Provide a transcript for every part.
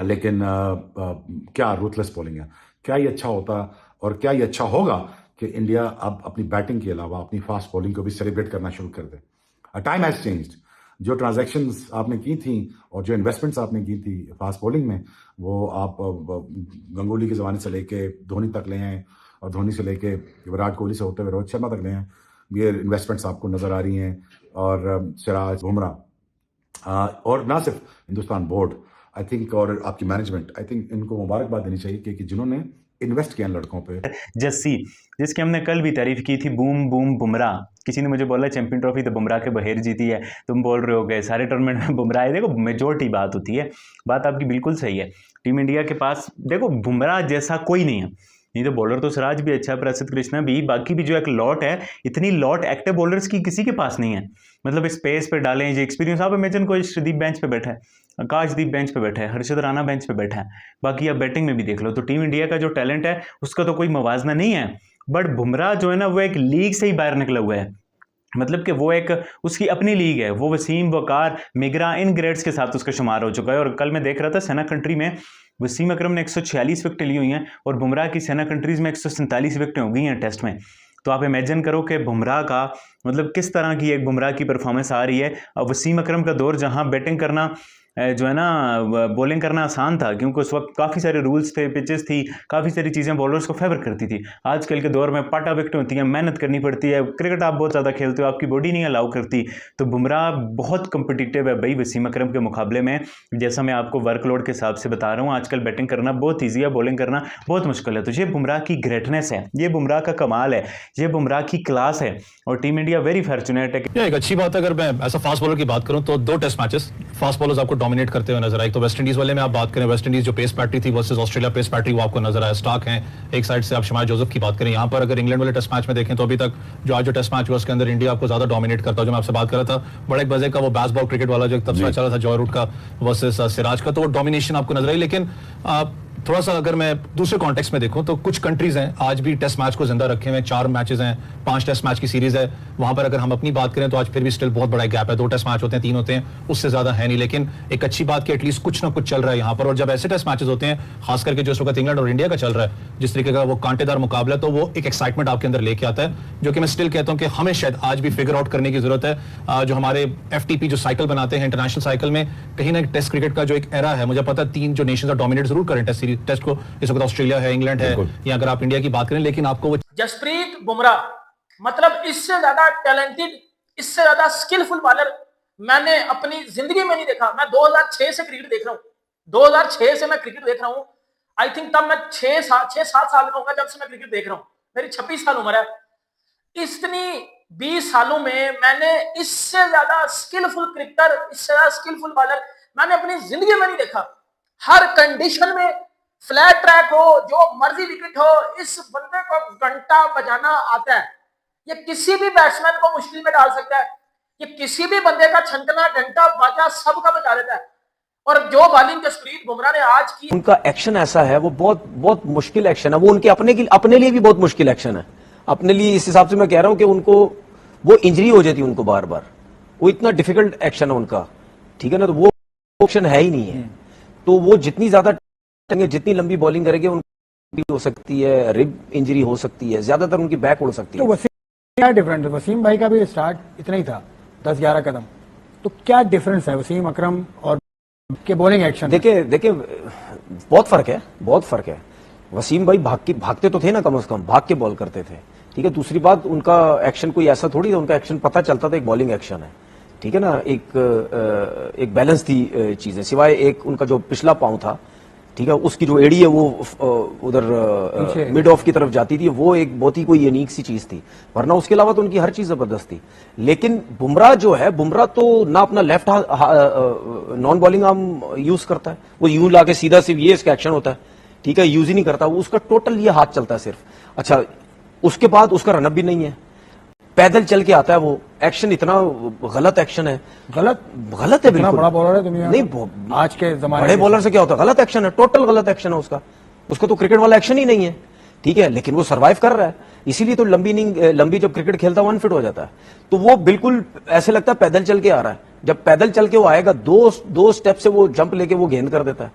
लेकिन क्या ruthless bowling है, क्या ये अच्छा होता और क्या ये अच्छा होगा कि इंडिया अब अपनी बैटिंग के अलावा अपनी फास्ट बॉलिंग को भी सेलिब्रेट करना शुरू कर दे। Time has changed. जो ट्रांजैक्शंस आपने की थी और जो इन्वेस्टमेंट्स आपने की थी फास्ट बॉलिंग में, वो आप गंगोली के ज़माने से लेके धोनी तक ले हैं, और धोनी से लेके विराट कोहली से होते हुए रोहित शर्मा तक ले हैं, ये इन्वेस्टमेंट्स आपको नज़र आ रही हैं। और सिराज, बुमराह, और ना सिर्फ हिंदुस्तान बोर्ड, आई थिंक, और आपकी मैनेजमेंट, आई थिंक इनको मुबारकबाद देनी चाहिए कि जिन्होंने इन्वेस्ट किया लड़कों पे। जस्सी, जिसकी हमने कल भी तारीफ की थी, बूम बूम बुमराह। किसी ने मुझे बोला चैंपियन ट्रॉफी तो बुमराह के बहेर जीती है, तुम बोल रहे हो गए सारे टूर्नामेंट में बुमराह है। देखो मेजोरिटी बात होती है, बात आपकी बिल्कुल सही है। टीम इंडिया के पास देखो बुमराह जैसा कोई नहीं है। नहीं तो बॉलर तो सिराज भी अच्छा है, प्रसिद्ध कृष्णा भी, बाकी भी जो एक लॉट है, इतनी लॉट एक्टिव बॉलर्स की किसी के पास नहीं है। मतलब स्पेस पे डालें जो एक्सपीरियंस, आप इमेजिन कोई श्रीदीप बेंच पे बैठा है, आकाशदीप बेंच पे बैठा है, हर्षद राणा बेंच पे बैठा है, बाकी आप बैटिंग में भी देख लो। तो टीम इंडिया का जो टैलेंट है उसका तो कोई मुवाजना नहीं है। बट बुमराह जो है ना, वो एक लीग से ही बाहर निकला हुआ है। मतलब कि वो एक उसकी अपनी लीग है। वो वसीम, वकार, मिगरा, इन ग्रेड्स के साथ उसका शुमार हो चुका है। और कल मैं देख रहा था सेना कंट्री में वसीम अकरम ने 146 विकेटें ली हुई हैं और बुमराह की सेना कंट्रीज में 147 विकेटें हो गई हैं टेस्ट में। तो आप इमेजिन करो कि बुमराह का मतलब किस तरह की एक बुमराह की परफॉर्मेंस आ रही है। अब वसीम अकरम का दौर जहां बैटिंग करना जो है ना, बॉलिंग करना आसान था, क्योंकि उस वक्त काफ़ी सारे रूल्स थे, पिचेस थी, काफ़ी सारी चीज़ें बॉलर्स को फेवर करती थी। आजकल के दौर में पाटा विकेट होती हैं, मेहनत करनी पड़ती है, क्रिकेट आप बहुत ज़्यादा खेलते हो, आपकी बॉडी नहीं अलाउ करती। तो बुमराह बहुत कम्पिटिटिव है भाई वसीम अकरम के मुकाबले में। जैसा मैं आपको वर्कलोड के हिसाब से बता रहा हूँ, आजकल बैटिंग करना बहुत ईजी है, बॉलिंग करना बहुत मुश्किल है। तो ये बुमराह की ग्रेटनेस है, ये बुमराह का कमाल है, ये बुमराह की क्लास है। और टीम इंडिया वेरी फॉर्चुनेट है। एक अच्छी बात है, अगर मैं ऐसा फास्ट बॉलर की बात करूं तो 2 टेस्ट मैचेस फास्ट बॉलर्स आपको डोमिनेट करते हुए नजर आए। तो वेस्ट इंडीज वाले में आप बात करें, वेस्ट इंडीज जो पेस बैटरी थी वर्सेस ऑस्ट्रेलिया पेस बैटरी, वो आपको नजर आया। स्टार्क हैं एक साइड से, आप शमाय जोसेफ की बात करें। यहाँ पर अगर इंग्लैंड वाले टेस्ट मैच में देखें तो अभी तक जो आज जो टेस्ट मैच हुआ उसके अंदर इंडिया आपको ज्यादा डोमिनेट करता है। जो मैं आपसे बात कर रहा था बड़े एक बजे का, वो बेसबॉल क्रिकेट वाला जो तबसरा चला था जॉय रूट का वर्सेस सिराज का, तो वो डोमिनेशन आपको नजर आई। लेकिन थोड़ा सा अगर मैं दूसरे कॉन्टेक्स्ट में देखूं तो कुछ कंट्रीज हैं आज भी टेस्ट मैच को जिंदा रखे हुए। 4 मैचेस हैं, 5 टेस्ट मैच की सीरीज है। वहां पर अगर हम अपनी बात करें तो आज फिर भी स्टिल बहुत बड़ा गैप है। 2 टेस्ट मैच होते हैं, 3 होते हैं, उससे ज्यादा है नहीं। लेकिन एक अच्छी बात कि एटलीस्ट कुछ ना कुछ चल रहा है यहाँ पर। और जब ऐसे टेस्ट मैचेस होते हैं, खास करके जो इस वक्त इंग्लैंड और इंडिया का चल रहा है, जिस तरीके का वो कांटेदार मुकाबला, तो वो एक एक्साइटमेंट आपके अंदर लेके आता है, जो कि मैं स्टिल कहता हूं कि हमें शायद आज भी फिगर आउट करने की जरूरत है। जो हमारे FTP जो साइकिल बनाते हैं इंटरनेशनल साइकिल में, कहीं ना टेस्ट क्रिकेट का जो एक एरा है, मुझे पता है 3 जो नेशंस डोमिनेट जरूर करें टेस्ट सीरीज, टेस्ट को। इस वक्त ऑस्ट्रेलिया है, इंग्लैंड है, या अगर आप इंडिया की बात करें, लेकिन आपको वो जसप्रीत बुमराह, मतलब इससे ज्यादा टैलेंटेड, इससे ज्यादा स्किलफुल बॉलर मैंने अपनी जिंदगी में नहीं देखा। मैं 2006 से क्रिकेट देख रहा हूँ, 2006 से मैं क्रिकेट देख रहा हूँ। आई थिंक तब मैं 6-7 साल का होगा जब से मैं क्रिकेट देख रहा हूँ। मेरी 26 साल उम्र है। इतनी 20 सालों में मैंने इससे ज्यादा स्किलफुल क्रिकेटर, इससे ज्यादा स्किलफुल बॉलर मैंने अपनी जिंदगी में नहीं देखा। हर कंडीशन में, फ्लैट ट्रैक हो, जो मर्जी विकेट हो, इस बंदे को घंटा बजाना आता है। ये किसी भी बैट्समैन को मुश्किल में डाल सकता है। ये किसी भी बंदे का छंटना, घंटा, बाजा सबका बजा देता है। और जो बॉलिंग जसप्रीत बुमराह ने आज की, उनका एक्शन ऐसा है, वो बहुत बहुत मुश्किल एक्शन है। वो उनके अपने लिए भी बहुत मुश्किल एक्शन है। अपने लिए इस हिसाब से मैं कह रहा हूं कि उनको वो इंजरी हो जाती है उनको बार बार। वो इतना डिफिकल्ट एक्शन है उनका, ठीक है ना। तो वो ऑप्शन है ही नहीं है। तो वो जितनी ज्यादा जितनी लंबी बॉलिंग करेंगे, उनकी हो सकती है रिब इंजरी हो सकती है, ज्यादातर उनकी बैक उड़ सकती है। तो वसीम क्या डिफरेंस है? वसीम भाई का भी स्टार्ट इतना ही था, 10-11 कदम। तो क्या डिफरेंस है वसीम अकरम और के बॉलिंग एक्शन? देखिए बहुत फर्क है। वसीम भाई भागते तो थे ना, कम से कम भाग के बॉल करते थे, ठीक है। दूसरी बात, उनका एक्शन कोई ऐसा थोड़ी था, उनका एक्शन पता चलता था एक बॉलिंग एक्शन है, ठीक है ना। एक बैलेंस थी चीजें, सिवाय एक उनका जो पिछला पांव था, ठीक है, उसकी जो एड़ी है वो उधर मिड ऑफ की तरफ जाती थी। वो एक बहुत ही कोई यूनिक सी चीज थी, वरना उसके अलावा तो उनकी हर चीज जबरदस्त थी। लेकिन बुमराह जो है, बुमराह तो ना अपना left non bowling arm use करता है, वो यूं लाके सीधा सिर्फ ये इसका एक्शन होता है, ठीक है, यूज ही नहीं करता वो। उसका टोटल ये हाथ चलता है सिर्फ। अच्छा, उसके बाद उसका रनअप भी नहीं है, पैदल चल के आता है। वो एक्शन इतना गलत एक्शन है, गलत है बिल्कुल। बड़ा बॉलर है दुनिया नहीं, आज के जमाने बड़े बॉलर से क्या होता है, गलत एक्शन है, टोटल गलत एक्शन है उसका तो क्रिकेट वाला एक्शन ही नहीं है, ठीक है। लेकिन वो सर्वाइव कर रहा है, इसीलिए तो लंबी जब क्रिकेट खेलता है 1 फिट हो जाता है। तो वो बिल्कुल ऐसे लगता है पैदल चल के आ रहा है। जब पैदल चल के वो आएगा, दो स्टेप से वो जंप लेके वो गेंद कर देता है।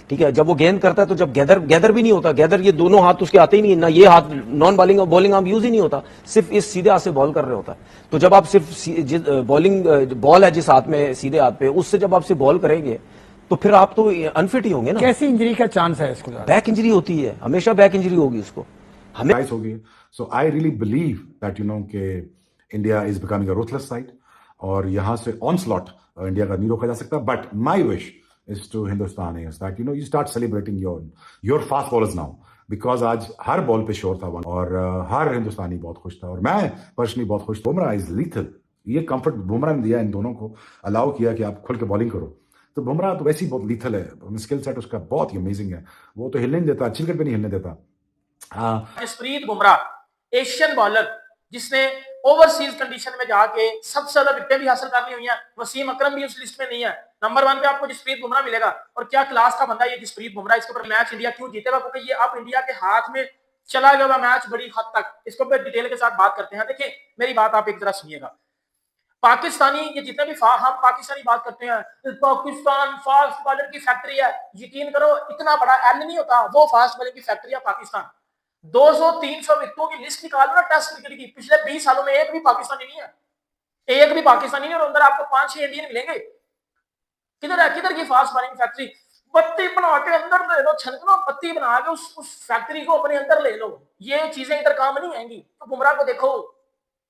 ठीक है, जब वो गेंद करता है तो जब गैदर भी नहीं होता, गैदर ये दोनों हाथ उसके आते ही नहीं, ना ये हाथ non bowling bowling arm use ही नहीं होता, सिर्फ इस सीधे हाथ से बॉल कर रहे होता है। तो जब आप सिर्फ बॉलिंग बॉल है जिस हाथ में, सीधे हाथ पे, उससे जब आपसे बॉल करेंगे तो फिर आप तो अनफिट ही होंगे ना। कैसी इंजरी का चांस है इसको? बैक इंजरी होती है, हमेशा बैक इंजरी होगी उसको, हमें guys होगी। सो आई रियली बिलीव दैट कि India is becoming a ruthless side, और यहां से ऑनस्लॉट इंडिया का नहीं रोका जा सकता। But my wish is to Hindustan is that you start celebrating your fast bowlers now, because आज हर बॉल पे शोर था और हर हिंदुस्तानी बहुत खुश था, और मैं पर्सनली बहुत खुश। बुमराह इज लीथल, ये कंफर्ट बुमराह ने दिया इन दोनों को, अलाउ किया कि आप खुल के बॉलिंग करो। तो बुमराह तो वैसे ही बहुत लीथल है, स्किल सेट उसका बहुत ही अमेजिंग है, वो तो हिलने नहीं देता, चिलकट पे नहीं हिलने देता। जसप्रीत बुमराह एशियन बॉलर जिसने ओवरसीज कंडीशन में जाके सबसे ज्यादा विकेटें भी हासिल करनी हुई हैं। वसीम अकरम भी उस लिस्ट में नहीं है। नंबर 1 पे आपको जसप्रीत बुमराह मिलेगा, और क्या क्लास का बंदा ये जसप्रीत बुमराह। इसके ऊपर मैच इंडिया क्यों जीतेगा? क्योंकि ये अब इंडिया के हाथ में चला गया हुआ मैच बड़ी हद तक। इसको पे डिटेल के साथ बात करते हैं। देखिए मेरी बात आप एक तरह सुनिएगा। पाकिस्तानी, ये जितने भी हम पाकिस्तानी बात करते हैं, पाकिस्तान फास्ट बॉलर की फैक्ट्री है, यकीन करो इतना बड़ा एल नहीं होता, वो फास्ट बॉलर की फैक्ट्री है पाकिस्तान। 200-300 विकेटों की लिस्ट निकालो ना टेस्ट क्रिकेट की, पिछले 20 सालों में एक भी पाकिस्तानी नहीं है, एक भी पाकिस्तानी नहीं, और अंदर आपको 5-6 इंडियन मिलेंगे। किधर है, किधर की फास्ट बॉलिंग फैक्ट्री? बत्ती बना के अंदर ले लो, छनकनो बत्ती बना के उस फैक्ट्री को अपने अंदर ले लो। ये चीजें इधर काम नहीं आएंगी। तो बुमराह को देखो,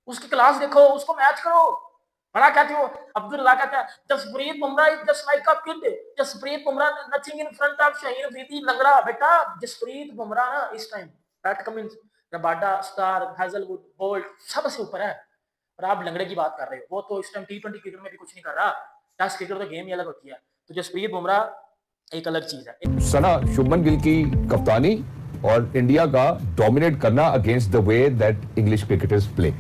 उसकी क्लास देखो, उसको मैच करो। बड़ा कहते हो अब्दुल्ला कहता है Jasprit Bumrah is just like a kid, Jasprit Bumrah nothing in front of Shaheen Afridi लंगड़ा। बेटा जसप्रीत बुमराह ना इस time Pat Cummins, Rabada, Starc, Hazlewood, Boult सबसे ऊपर है, और आप लंगड़े की बात कर रहे हो। वो तो इस टाइम T20 क्रिकेट में भी कुछ नहीं कर रहा, टेस्ट क्रिकेट तो गेम ही अलग होती है। तो जसप्रीत बुमराह एक अलग चीज है। सना, शुभमन गिल की कप्तानी और इंडिया का डोमिनेट करना against the way that English cricketers play,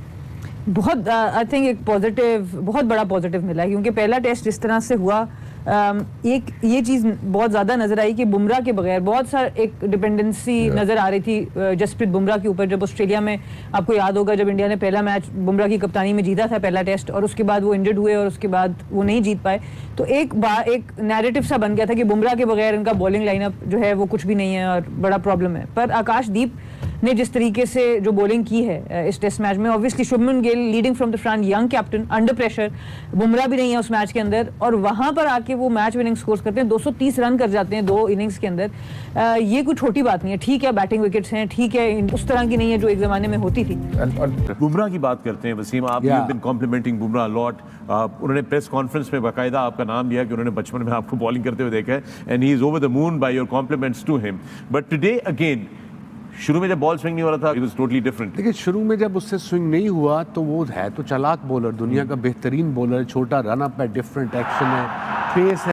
बहुत आई थिंक एक पॉजिटिव, बहुत बड़ा पॉजिटिव मिला है, क्योंकि पहला टेस्ट जिस तरह से हुआ, एक ये चीज़ बहुत ज़्यादा नज़र आई कि बुमराह के बगैर बहुत सारा एक डिपेंडेंसी नज़र आ रही थी जसप्रीत बुमराह के ऊपर। जब ऑस्ट्रेलिया में, आपको याद होगा, जब इंडिया ने पहला मैच बुमराह की कप्तानी में जीता था पहला टेस्ट, और उसके बाद वो इंजर्ड हुए और उसके बाद वो नहीं जीत पाए, तो एक नैरेटिव सा बन गया था कि बुमराह के बगैर इनका बॉलिंग लाइनअप जो है वो कुछ भी नहीं है और बड़ा प्रॉब्लम है। पर आकाशदीप ने जिस तरीके से जो बॉलिंग की है इस टेस्ट मैच में, obviously Shubman Gill leading from the front, young captain, under pressure, Bumrah भी नहीं है उस मैच के अंदर, और वहां पर आके वो मैच विनिंग स्कोर करते हैं, 230 रन कर जाते हैं 2 इनिंग्स के अंदर। ये कोई छोटी बात नहीं है। ठीक है बैटिंग विकेट्स हैं, ठीक है उस तरह की नहीं है जो एक जमाने में होती थी। बुमराह की बात करते हैं वसीम, आप you been complimenting Bumrah lot. उन्होंने प्रेस कॉन्फ्रेंस में बाकायदा आपका नाम लिया कि उन्होंने बचपन में आपको बॉलिंग करते हुए देखा है, and he is over the moon by your compliments to him. But today again, शुरू में जब बॉल स्विंग नहीं हो रहा था, इट वाज टोटली डिफरेंट। देखिए शुरू में जब उससे स्विंग नहीं हुआ तो वो है तो चालाक बॉलर, दुनिया का बेहतरीन बॉलर, छोटा रन अप है, डिफरेंट एक्शन है, पेस है।